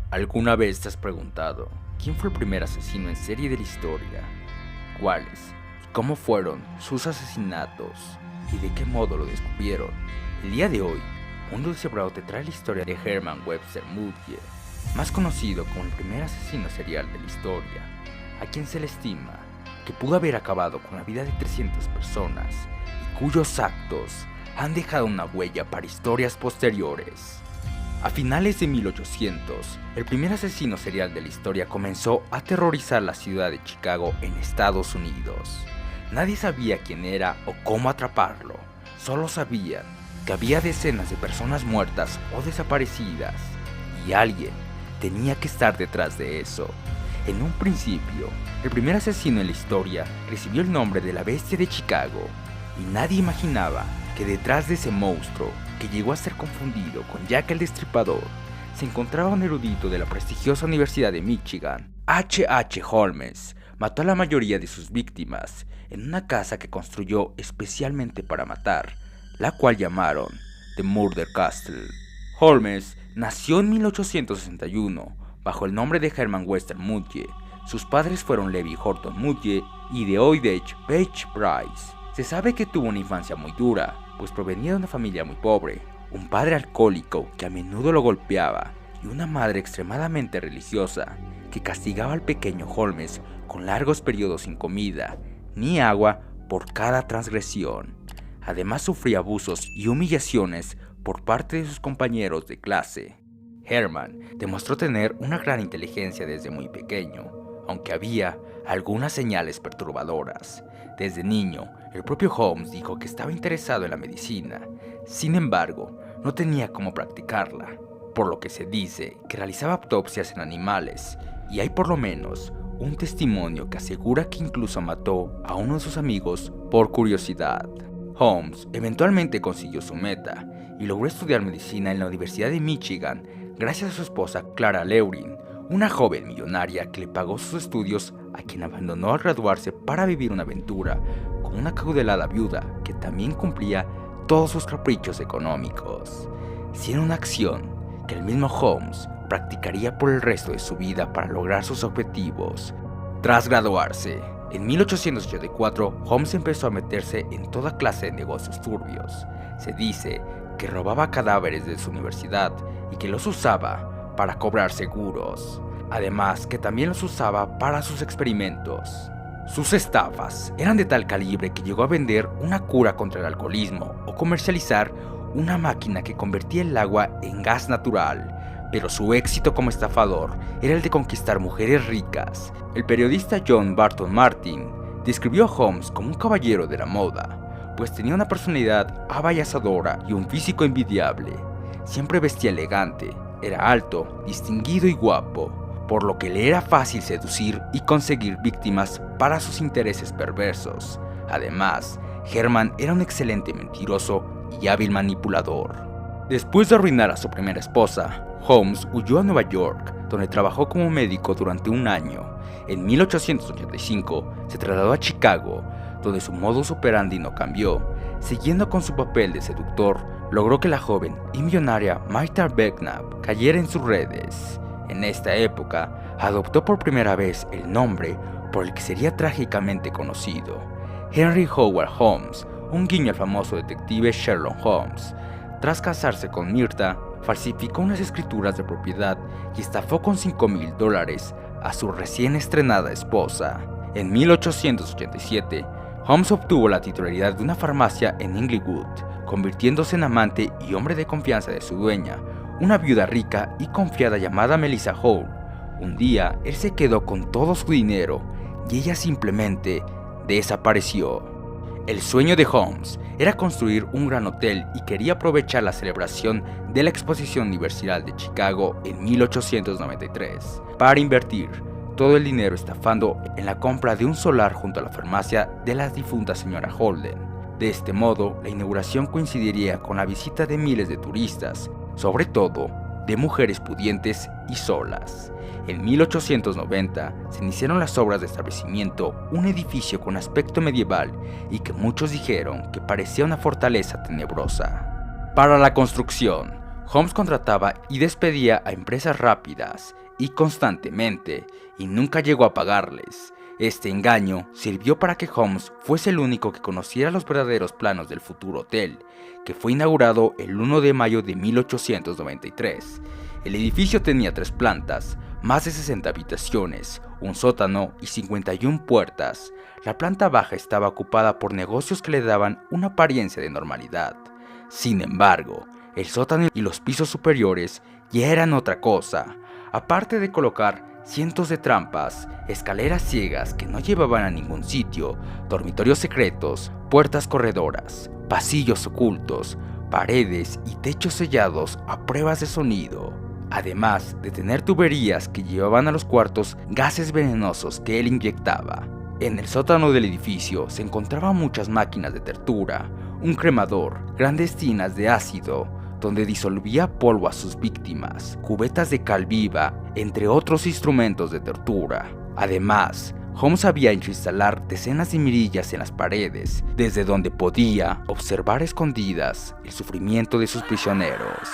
¿Alguna vez te has preguntado quién fue el primer asesino en serie de la historia? ¿Cuáles y cómo fueron sus asesinatos? ¿Y de qué modo lo descubrieron? El día de hoy, Mundo Deshebrado te trae la historia de Herman Webster Mudgett, más conocido como el primer asesino serial de la historia, a quien se le estima que pudo haber acabado con la vida de 300 personas y cuyos actos han dejado una huella para historias posteriores. A finales de 1800, el primer asesino serial de la historia comenzó a aterrorizar la ciudad de Chicago en Estados Unidos. Nadie sabía quién era o cómo atraparlo, solo sabían que había decenas de personas muertas o desaparecidas, y alguien tenía que estar detrás de eso. En un principio, el primer asesino en la historia recibió el nombre de la Bestia de Chicago, y nadie imaginaba que detrás de ese monstruo, que llegó a ser confundido con Jack el Destripador, se encontraba un erudito de la prestigiosa Universidad de Michigan. H.H. Holmes mató a la mayoría de sus víctimas en una casa que construyó especialmente para matar, la cual llamaron The Murder Castle. Holmes nació en 1861 bajo el nombre de Herman Webster Mudgett. Sus padres fueron Levi Horton Mudgett y Theodore Page Price. Se sabe que tuvo una infancia muy dura, pues provenía de una familia muy pobre, un padre alcohólico que a menudo lo golpeaba y una madre extremadamente religiosa que castigaba al pequeño Holmes con largos periodos sin comida ni agua por cada transgresión. Además sufría abusos y humillaciones por parte de sus compañeros de clase. Herman demostró tener una gran inteligencia desde muy pequeño, aunque había algunas señales perturbadoras. Desde niño, el propio Holmes dijo que estaba interesado en la medicina, sin embargo, no tenía cómo practicarla, por lo que se dice que realizaba autopsias en animales, y hay por lo menos un testimonio que asegura que incluso mató a uno de sus amigos por curiosidad. Holmes eventualmente consiguió su meta y logró estudiar medicina en la Universidad de Michigan gracias a su esposa Clara Leuring, una joven millonaria que le pagó sus estudios, a quien abandonó al graduarse para vivir una aventura con una acaudalada viuda que también cumplía todos sus caprichos económicos. Si era una acción que el mismo Holmes practicaría por el resto de su vida para lograr sus objetivos. Tras graduarse, en 1884, Holmes empezó a meterse en toda clase de negocios turbios. Se dice que robaba cadáveres de su universidad y que los usaba para cobrar seguros. Además, que también los usaba para sus experimentos. Sus estafas eran de tal calibre que llegó a vender una cura contra el alcoholismo o comercializar una máquina que convertía el agua en gas natural. Pero su éxito como estafador era el de conquistar mujeres ricas. El periodista John Barton Martin describió a Holmes como un caballero de la moda, pues tenía una personalidad avasalladora y un físico envidiable. Siempre vestía elegante, era alto, distinguido y guapo, por lo que le era fácil seducir y conseguir víctimas para sus intereses perversos. Además, Herman era un excelente mentiroso y hábil manipulador. Después de arruinar a su primera esposa, Holmes huyó a Nueva York, donde trabajó como médico durante un año. En 1885 se trasladó a Chicago, donde su modus operandi no cambió. Siguiendo con su papel de seductor, logró que la joven y millonaria Martha Belknap cayera en sus redes. En esta época, adoptó por primera vez el nombre por el que sería trágicamente conocido, Henry Howard Holmes, un guiño al famoso detective Sherlock Holmes. Tras casarse con Myrta, falsificó unas escrituras de propiedad y estafó con $5,000 a su recién estrenada esposa. En 1887, Holmes obtuvo la titularidad de una farmacia en Inglewood, convirtiéndose en amante y hombre de confianza de su dueña, una viuda rica y confiada llamada Melissa Hall. Un día, él se quedó con todo su dinero y ella simplemente desapareció. El sueño de Holmes era construir un gran hotel y quería aprovechar la celebración de la Exposición Universal de Chicago en 1893 para invertir todo el dinero estafando en la compra de un solar junto a la farmacia de la difunta señora Holden. De este modo, la inauguración coincidiría con la visita de miles de turistas, sobre todo de mujeres pudientes y solas. En 1890 se iniciaron las obras de establecimiento, un edificio con aspecto medieval y que muchos dijeron que parecía una fortaleza tenebrosa. Para la construcción, Holmes contrataba y despedía a empresas rápidas y constantemente, y nunca llegó a pagarles. Este engaño sirvió para que Holmes fuese el único que conociera los verdaderos planos del futuro hotel, que fue inaugurado el 1 de mayo de 1893. El edificio tenía 3 plantas, más de 60 habitaciones, un sótano y 51 puertas. La planta baja estaba ocupada por negocios que le daban una apariencia de normalidad. Sin embargo, el sótano y los pisos superiores ya eran otra cosa. Aparte de colocar cientos de trampas, escaleras ciegas que no llevaban a ningún sitio, dormitorios secretos, puertas corredoras, pasillos ocultos, paredes y techos sellados a pruebas de sonido, además de tener tuberías que llevaban a los cuartos gases venenosos que él inyectaba. En el sótano del edificio se encontraban muchas máquinas de tortura, un cremador, grandes tinas de ácido, donde disolvía polvo a sus víctimas, cubetas de cal viva, entre otros instrumentos de tortura. Además, Holmes sabía instalar decenas de mirillas en las paredes, desde donde podía observar escondidas el sufrimiento de sus prisioneros.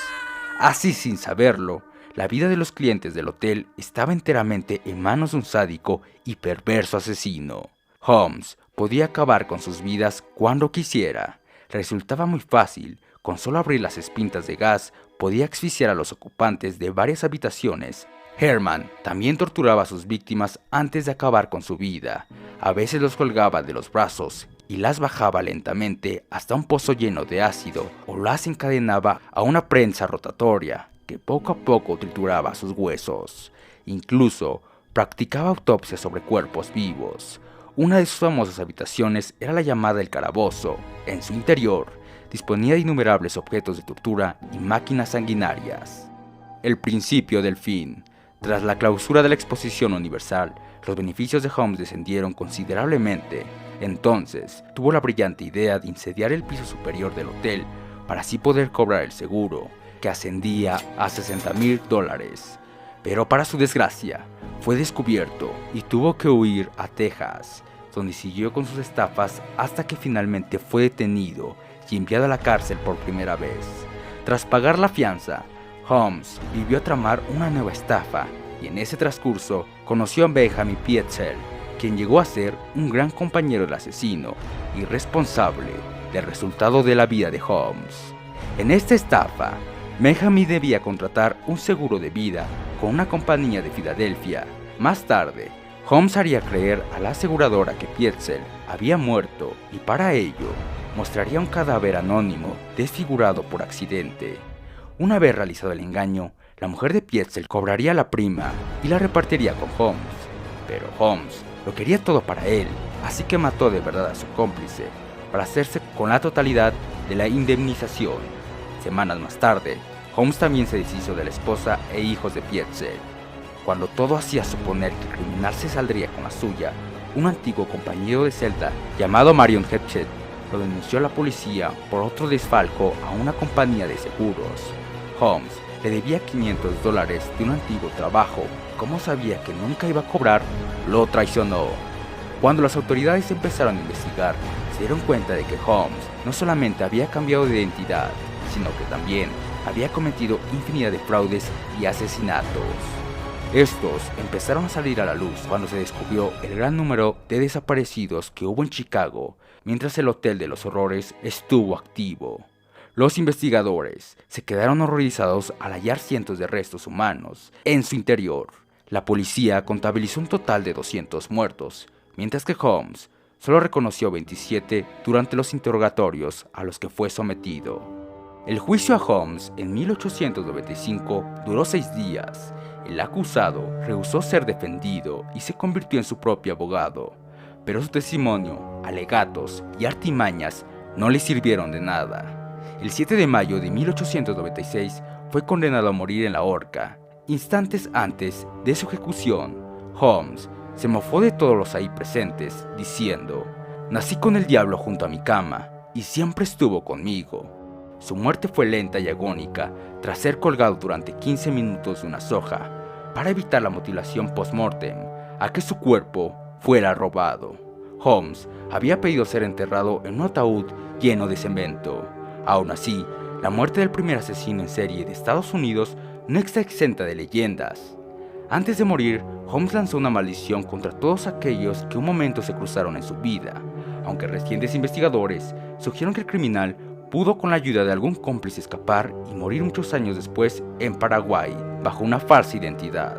Así, sin saberlo, la vida de los clientes del hotel estaba enteramente en manos de un sádico y perverso asesino. Holmes podía acabar con sus vidas cuando quisiera. Resultaba muy fácil. Con solo abrir las espintas de gas, podía asfixiar a los ocupantes de varias habitaciones. Herman también torturaba a sus víctimas antes de acabar con su vida. A veces los colgaba de los brazos y las bajaba lentamente hasta un pozo lleno de ácido, o las encadenaba a una prensa rotatoria que poco a poco trituraba sus huesos. Incluso practicaba autopsias sobre cuerpos vivos. Una de sus famosas habitaciones era la llamada el calabozo. En su interior disponía de innumerables objetos de tortura y máquinas sanguinarias. El principio del fin. Tras la clausura de la Exposición Universal, los beneficios de Holmes descendieron considerablemente. Entonces, tuvo la brillante idea de incendiar el piso superior del hotel para así poder cobrar el seguro, que ascendía a $60,000. Pero para su desgracia, fue descubierto y tuvo que huir a Texas, donde siguió con sus estafas hasta que finalmente fue detenido y enviado a la cárcel por primera vez. Tras pagar la fianza, Holmes vivió a tramar una nueva estafa, y en ese transcurso conoció a Benjamin Pietzl, quien llegó a ser un gran compañero del asesino y responsable del resultado de la vida de Holmes. En esta estafa, Benjamin debía contratar un seguro de vida con una compañía de Filadelfia. Más tarde, Holmes haría creer a la aseguradora que Pietzl había muerto, y para ello mostraría un cadáver anónimo desfigurado por accidente. Una vez realizado el engaño, la mujer de Pietzl cobraría la prima y la repartiría con Holmes. Pero Holmes lo quería todo para él, así que mató de verdad a su cómplice para hacerse con la totalidad de la indemnización. Semanas más tarde, Holmes también se deshizo de la esposa e hijos de Pietzl. Cuando todo hacía suponer que el criminal se saldría con la suya, un antiguo compañero de celda llamado Marion Hedgett lo denunció a la policía por otro desfalco a una compañía de seguros. Holmes le debía $500 de un antiguo trabajo. Como sabía que nunca iba a cobrar, lo traicionó. Cuando las autoridades empezaron a investigar, se dieron cuenta de que Holmes no solamente había cambiado de identidad, sino que también había cometido infinidad de fraudes y asesinatos. Estos empezaron a salir a la luz cuando se descubrió el gran número de desaparecidos que hubo en Chicago mientras el Hotel de los Horrores estuvo activo. Los investigadores se quedaron horrorizados al hallar cientos de restos humanos en su interior. La policía contabilizó un total de 200 muertos, mientras que Holmes solo reconoció 27 durante los interrogatorios a los que fue sometido. El juicio a Holmes en 1895 duró 6 días. El acusado rehusó ser defendido y se convirtió en su propio abogado, pero su testimonio, alegatos y artimañas no le sirvieron de nada. El 7 de mayo de 1896 fue condenado a morir en la horca. Instantes antes de su ejecución, Holmes se mofó de todos los ahí presentes, diciendo: «Nací con el diablo junto a mi cama y siempre estuvo conmigo». Su muerte fue lenta y agónica tras ser colgado durante 15 minutos de una soja para evitar la mutilación post-mortem a que su cuerpo fuera robado. Holmes había pedido ser enterrado en un ataúd lleno de cemento. Aún así, La muerte del primer asesino en serie de Estados Unidos no está exenta de leyendas. Antes de morir, Holmes lanzó una maldición contra todos aquellos que un momento se cruzaron en su vida, aunque recientes investigadores sugieren que el criminal pudo con la ayuda de algún cómplice escapar y morir muchos años después en Paraguay, bajo una falsa identidad.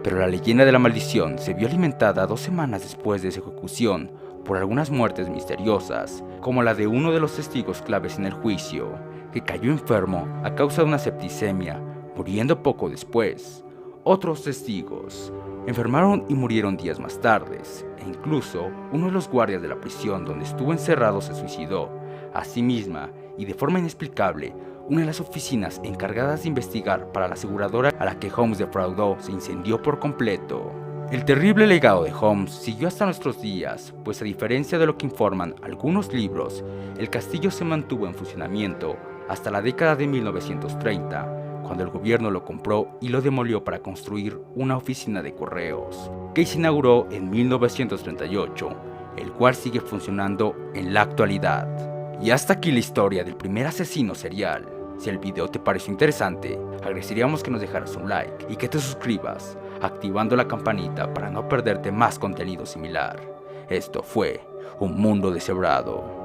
Pero la leyenda de la maldición se vio alimentada 2 semanas después de su ejecución por algunas muertes misteriosas, como la de uno de los testigos claves en el juicio, que cayó enfermo a causa de una septicemia, muriendo poco después. Otros testigos enfermaron y murieron días más tarde, e incluso uno de los guardias de la prisión donde estuvo encerrado se suicidó. Asimismo, y de forma inexplicable, una de las oficinas encargadas de investigar para la aseguradora a la que Holmes defraudó se incendió por completo. El terrible legado de Holmes siguió hasta nuestros días, pues a diferencia de lo que informan algunos libros, el castillo se mantuvo en funcionamiento hasta la década de 1930, cuando el gobierno lo compró y lo demolió para construir una oficina de correos, que se inauguró en 1938, el cual sigue funcionando en la actualidad. Y hasta aquí la historia del primer asesino serial. Si el video te pareció interesante, agradeceríamos que nos dejaras un like y que te suscribas, activando la campanita para no perderte más contenido similar. Esto fue Un Mundo Deshebrado.